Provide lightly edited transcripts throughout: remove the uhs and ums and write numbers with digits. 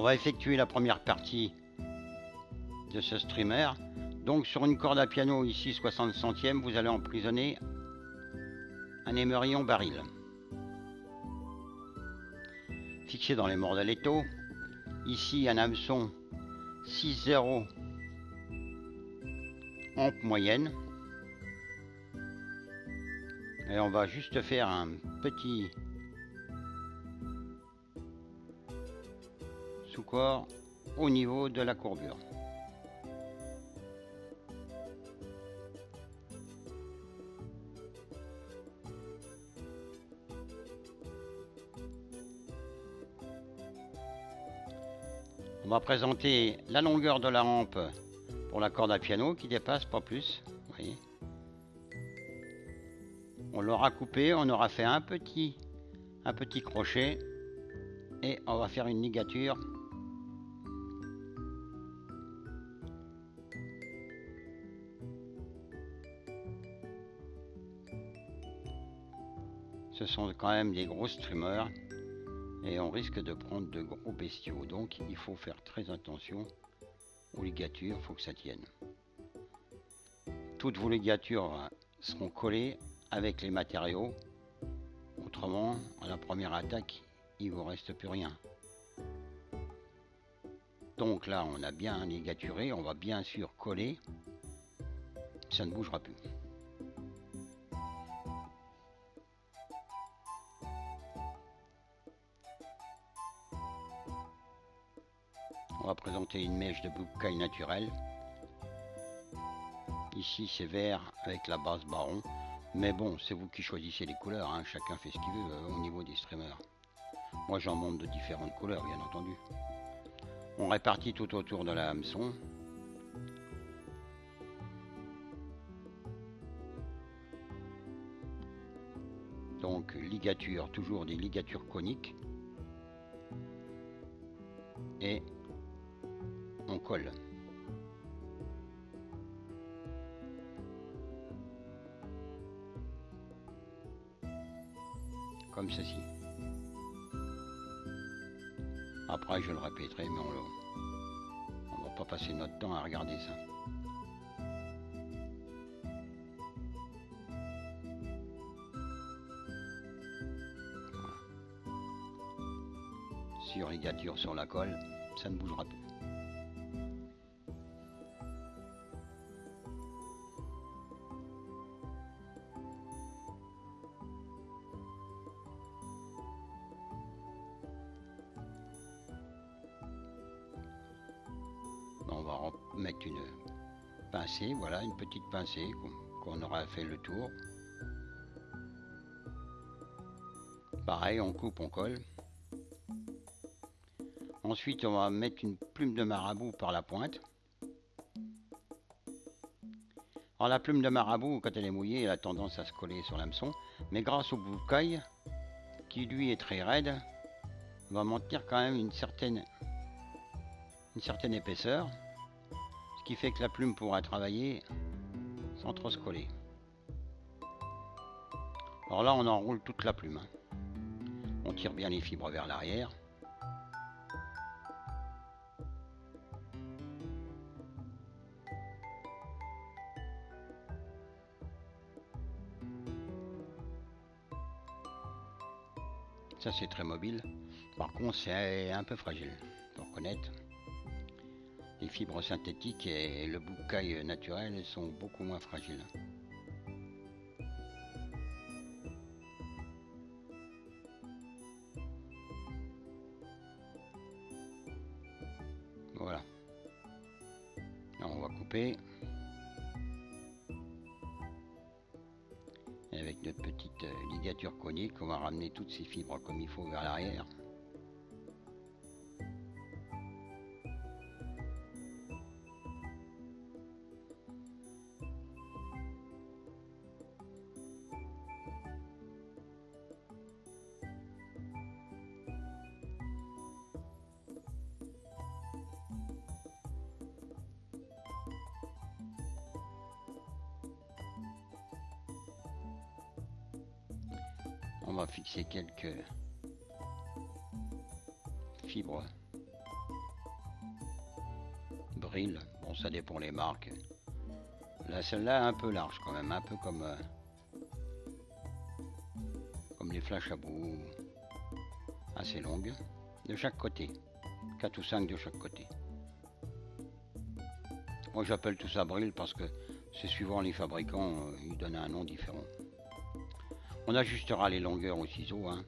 va effectuer la première partie de ce streamer. Donc sur une corde à piano ici 60 centièmes, vous allez emprisonner un émerillon baril. Fixé dans les morts de l'étau. Ici un hameçon 6,0 ampe moyenne. Et on va juste faire un petit sous-corps au niveau de la courbure. On va présenter la longueur de la rampe pour la corde à piano qui dépasse pas plus. Vous voyez. On l'aura coupé, on aura fait un petit crochet et on va faire une ligature. Ce sont quand même des gros streamers et on risque de prendre de gros bestiaux. Donc il faut faire très attention aux ligatures, il faut que ça tienne. Toutes vos ligatures seront collées avec les matériaux. Autrement, à la première attaque, il ne vous reste plus rien. Donc là, on a bien ligaturé, on va bien sûr coller. Ça ne bougera plus. On va présenter une mèche de boucaille naturelle. Ici, c'est vert avec la base baron. Mais bon, c'est vous qui choisissez les couleurs, hein. Chacun fait ce qu'il veut au niveau des streamers. Moi, j'en monte de différentes couleurs, bien entendu. On répartit tout autour de la hameçon. Donc, ligature, toujours des ligatures coniques. Et on colle. Comme ceci. Après je le répéterai, mais on va pas passer notre temps à regarder ça. Voilà. Sur ligature sur la colle, ça ne bougera plus. On va mettre une pincée, voilà, une petite pincée qu'on aura fait le tour. Pareil, on coupe, on colle. Ensuite, on va mettre une plume de marabout par la pointe. Alors la plume de marabout, quand elle est mouillée, elle a tendance à se coller sur l'hameçon. Mais grâce au boucaille, qui lui est très raide, on va maintenir quand même une certaine épaisseur. Ce qui fait que la plume pourra travailler sans trop se coller. Alors là, on enroule toute la plume. On tire bien les fibres vers l'arrière. Ça, c'est très mobile. Par contre, c'est un peu fragile, faut reconnaître. Les fibres synthétiques et le boucaille naturel sont beaucoup moins fragiles. Voilà. Alors on va couper. Et avec notre petite ligature conique, on va ramener toutes ces fibres comme il faut vers l'arrière. On va fixer quelques fibres Brill. Bon, ça dépend les marques. Là, celle-là est un peu large quand même, un peu comme les flashs à bout, assez longues, de chaque côté, 4 ou 5 de chaque côté. Moi j'appelle tout ça Brill parce que c'est suivant les fabricants, ils donnent un nom différent. On ajustera les longueurs au ciseau, hein.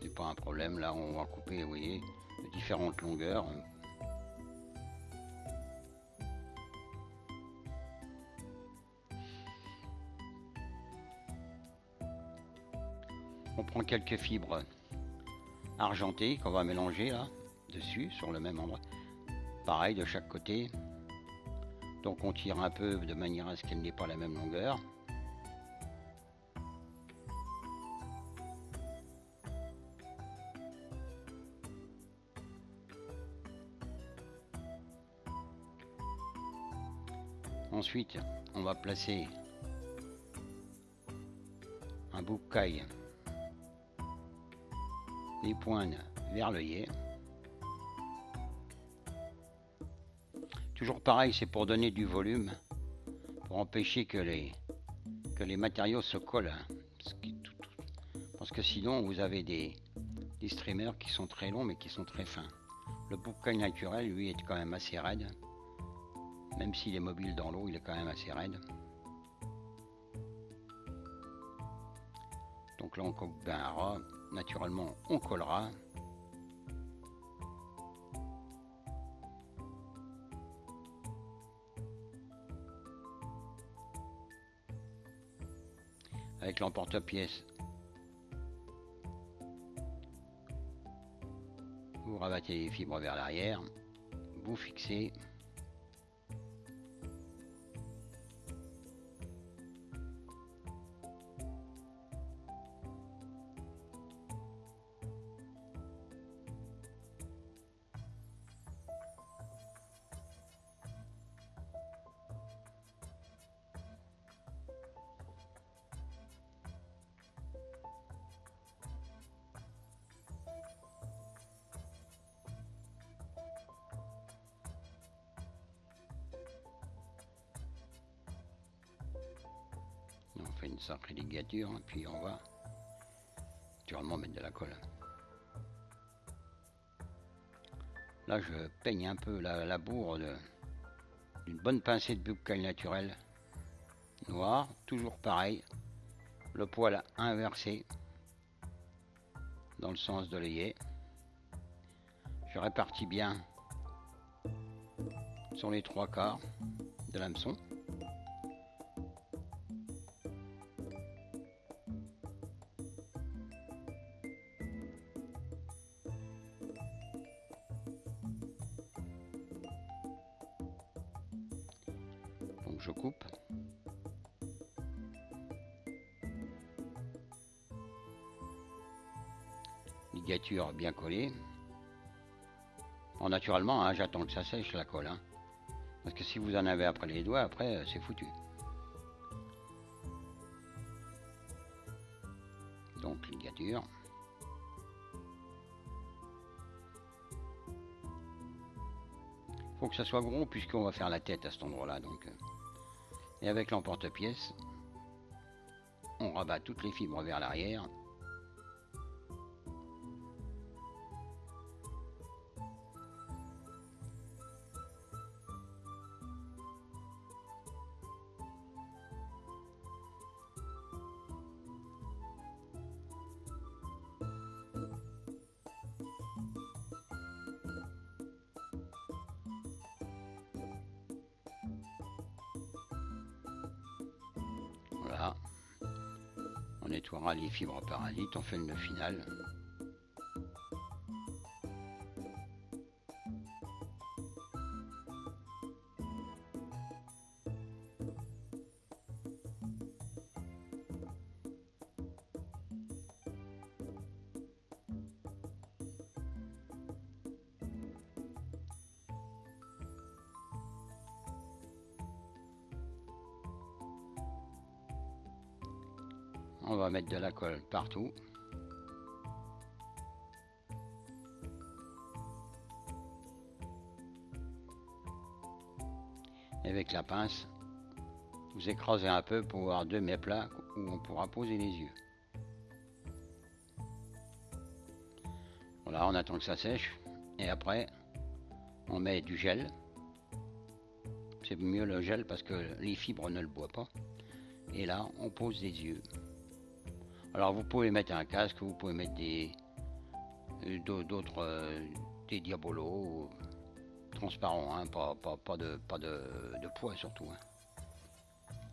C'est pas un problème, là on va couper, vous voyez, de différentes longueurs. On prend quelques fibres argentées qu'on va mélanger là, dessus, sur le même endroit. Pareil de chaque côté. Donc on tire un peu de manière à ce qu'elle n'ait pas la même longueur. Ensuite, on va placer un boucaille des pointes vers l'œillet. Toujours pareil, c'est pour donner du volume, pour empêcher que les matériaux se collent. Parce que sinon, vous avez des streamers qui sont très longs mais qui sont très fins. Le boucaille naturel, lui, est quand même assez raide. Même s'il est mobile dans l'eau, il est quand même assez raide. Donc là, on coupe bien à ras. Naturellement, on collera. Avec l'emporte-pièce, vous rabattez les fibres vers l'arrière, vous fixez. On fait une sacrée ligature, et puis on va naturellement mettre de la colle. Là, je peigne un peu la bourre d'une bonne pincée de boucaille naturel noir, toujours pareil, le poil inversé dans le sens de l'œillet. Je répartis bien sur les 3/4 de l'hameçon. Donc je coupe. Ligature bien collée. Naturellement, hein, j'attends que ça sèche la colle. Hein. Parce que si vous en avez après les doigts, après c'est foutu. Donc ligature. Faut que ça soit gros puisqu'on va faire la tête à cet endroit-là. Donc, et avec l'emporte-pièce, on rabat toutes les fibres vers l'arrière. Voilà. On nettoiera les fibres parasites, on fait le nœud final. On va mettre de la colle partout. avec la pince, vous écrasez un peu pour avoir deux mets plats où on pourra poser les yeux. Voilà, on attend que ça sèche et après on met du gel. C'est mieux le gel parce que les fibres ne le boivent pas. Et là, on pose des yeux. Alors vous pouvez mettre un casque, vous pouvez mettre d'autres des diabolos transparents, hein, pas de poids surtout. Hein.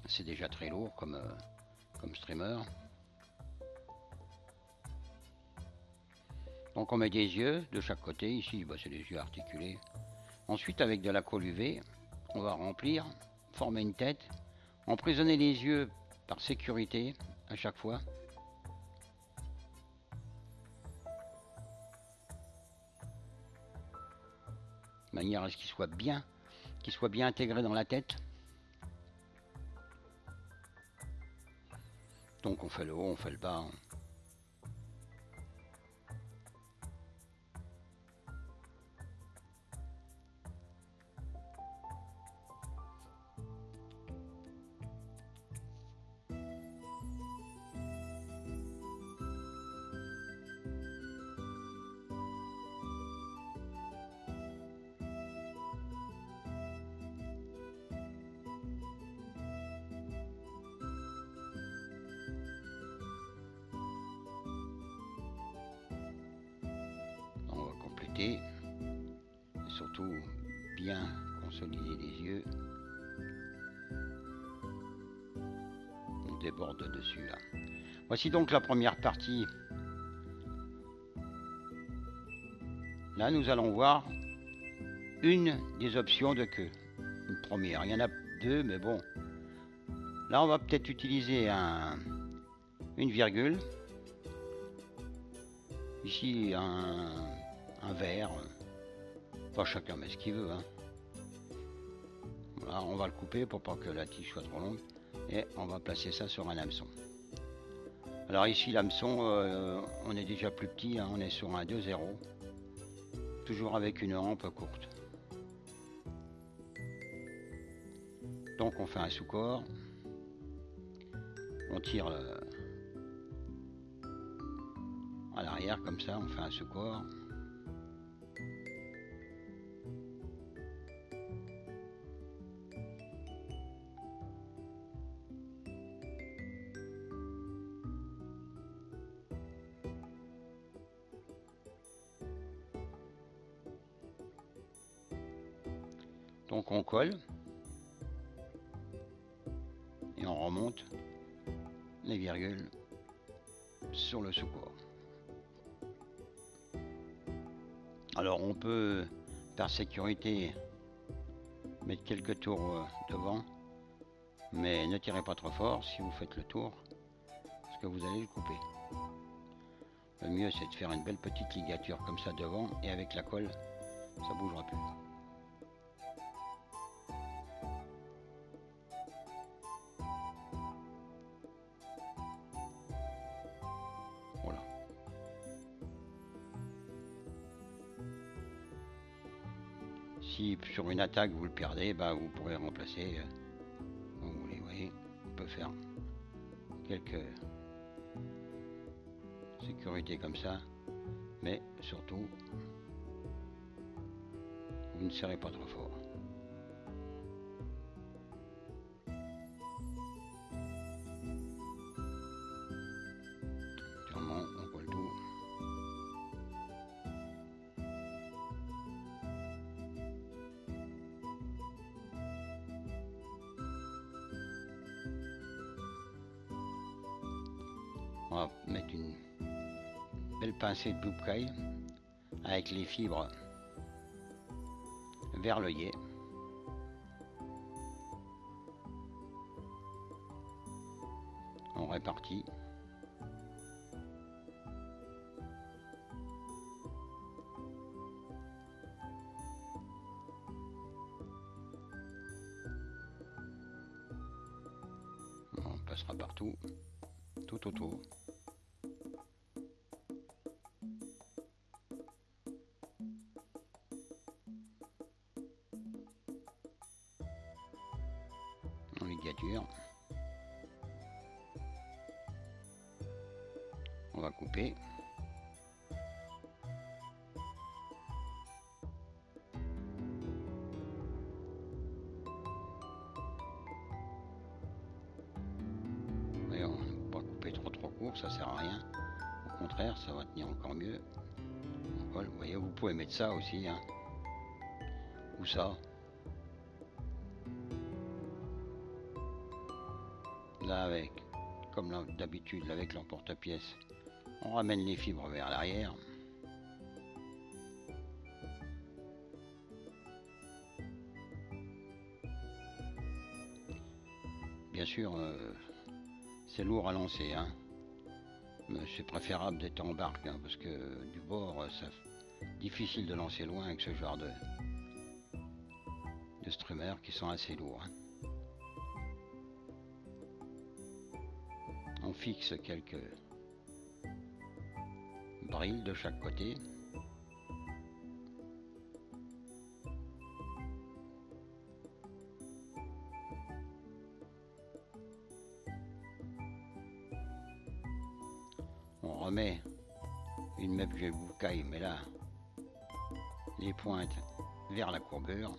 C'est déjà très lourd comme streamer. Donc on met des yeux de chaque côté. Ici, bah, c'est des yeux articulés. Ensuite, avec de la colle UV, on va remplir, former une tête, emprisonner les yeux par sécurité à chaque fois. De manière à ce qu'il soit bien intégré dans la tête. Donc on fait le haut, on fait le bas. On va compléter. Et surtout bien consolider les yeux. On déborde dessus là. Voici donc la première partie. Là nous allons voir une des options de queue. Une première. Il y en a deux, mais bon. Là on va peut-être utiliser une virgule. Ici un vert. Enfin chacun met ce qu'il veut. Hein. Voilà, on va le couper pour pas que la tige soit trop longue. Et on va placer ça sur un hameçon. Alors ici l'hameçon, on est déjà plus petit, hein, on est sur un 2-0. Toujours avec une rampe courte. Donc on fait un sous-corps. On tire à l'arrière comme ça, on fait un sous-corps. Donc on colle et on remonte les virgules sur le sous-corps. Alors on peut par sécurité mettre quelques tours devant, mais ne tirez pas trop fort si vous faites le tour parce que vous allez le couper. Le mieux c'est de faire une belle petite ligature comme ça devant et avec la colle ça bougera plus. Voilà. Si sur une attaque vous le perdez, bah, vous pourrez remplacer comme vous voulez. Vous voyez, on peut faire quelques sécurités comme ça, mais surtout vous ne serrez pas trop fort. Sûrement, on colle tout. On va mettre une belle pincée de boubkaï avec les fibres vers l'œillet. On répartit. On passera partout, tout autour. On va couper. Et on ne va pas couper trop court, ça sert à rien. Au contraire, ça va tenir encore mieux. Vous voyez, vous pouvez mettre ça aussi, hein. Ou ça. Là avec, comme d'habitude avec l'emporte-pièce, on ramène les fibres vers l'arrière. Bien sûr, c'est lourd à lancer, hein. Mais c'est préférable d'être en barque, hein, parce que du bord, c'est difficile de lancer loin avec ce genre de streamers qui sont assez lourds, hein. On fixe quelques brilles de chaque côté. On remet une meuble de boucaille, mais là, les pointes vers la courbure.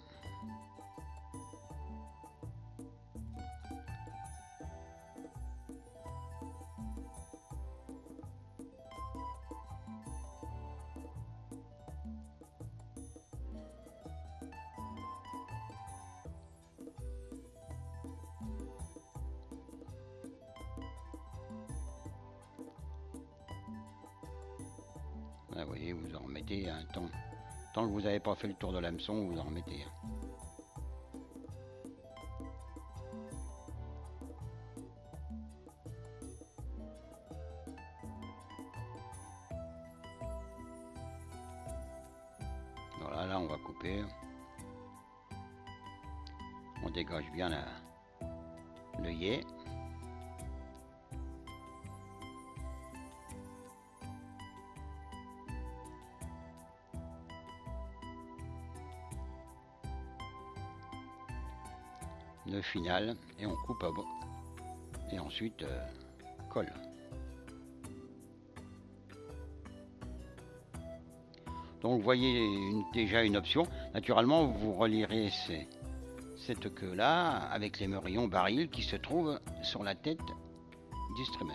Là, vous voyez, vous en remettez un temps. Tant que vous n'avez pas fait le tour de l'hameçon, vous en remettez. Voilà, là on va couper. On dégage bien l'œillet. Le final et on coupe à bout et ensuite colle. Donc vous voyez déjà une option. Naturellement vous relierez cette queue là avec les merillons barils qui se trouvent sur la tête du streamer.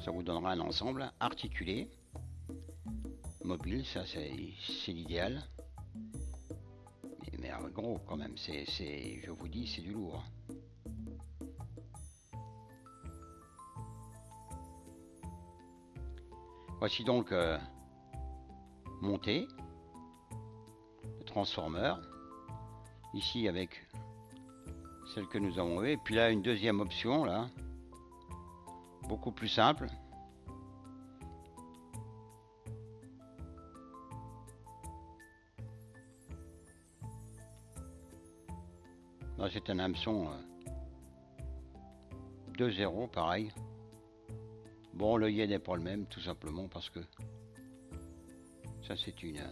Ça vous donnera un ensemble articulé, mobile, ça c'est l'idéal. Mais gros quand même, je vous dis, c'est du lourd. Voici donc monté le transformeur. Ici avec celle que nous avons eue. Et puis là une deuxième option là. Beaucoup plus simple. Là c'est un hameçon 2.0 pareil. Bon, l'œillet n'est pas le même, tout simplement parce que ça c'est une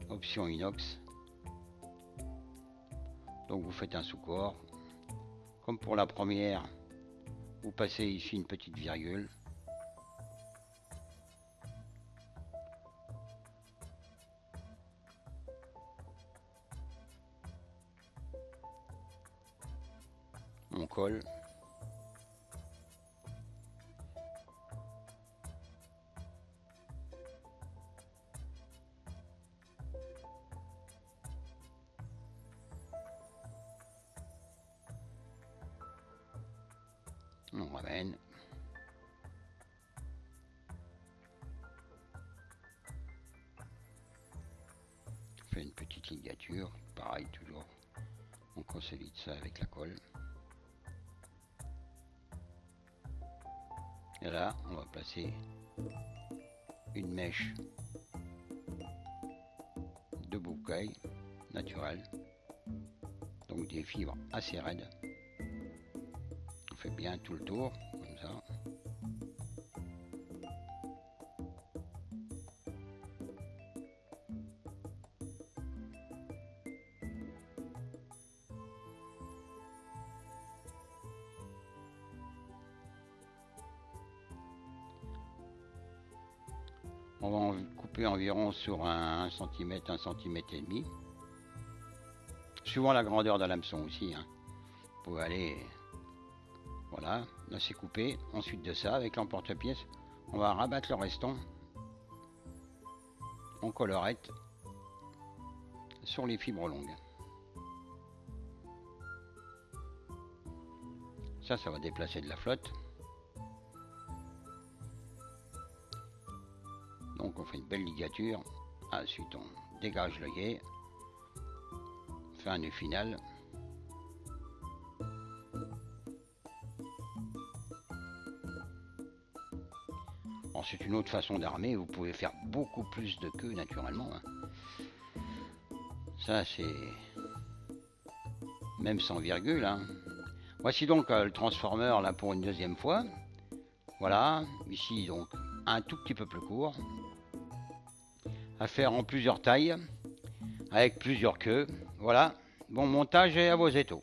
option inox. Donc vous faites un sous-corps. Comme pour la première, vous passez ici une petite virgule. On colle. On ramène. On fait une petite ligature, pareil toujours. On consolide ça avec la colle. Et là, on va placer une mèche de boucaille naturelle. Donc des fibres assez raides. On fait bien tout le tour, comme ça. On va en couper environ sur un centimètre, 1,5 cm. Suivant la grandeur de l'hameçon aussi. Hein. Vous pouvez aller... Voilà, là c'est coupé. Ensuite de ça, avec l'emporte-pièce, on va rabattre le restant en collerette sur les fibres longues. Ça va déplacer de la flotte. Donc on fait une belle ligature. Ensuite on dégage le guet. Fait un nœud final. C'est une autre façon d'armer. Vous pouvez faire beaucoup plus de queue naturellement. Hein. Ça c'est même sans virgule. Hein. Voici donc le transformeur là pour une deuxième fois. Voilà. Ici donc un tout petit peu plus court. À faire en plusieurs tailles. Avec plusieurs queues. Voilà. Bon montage et à vos étaux.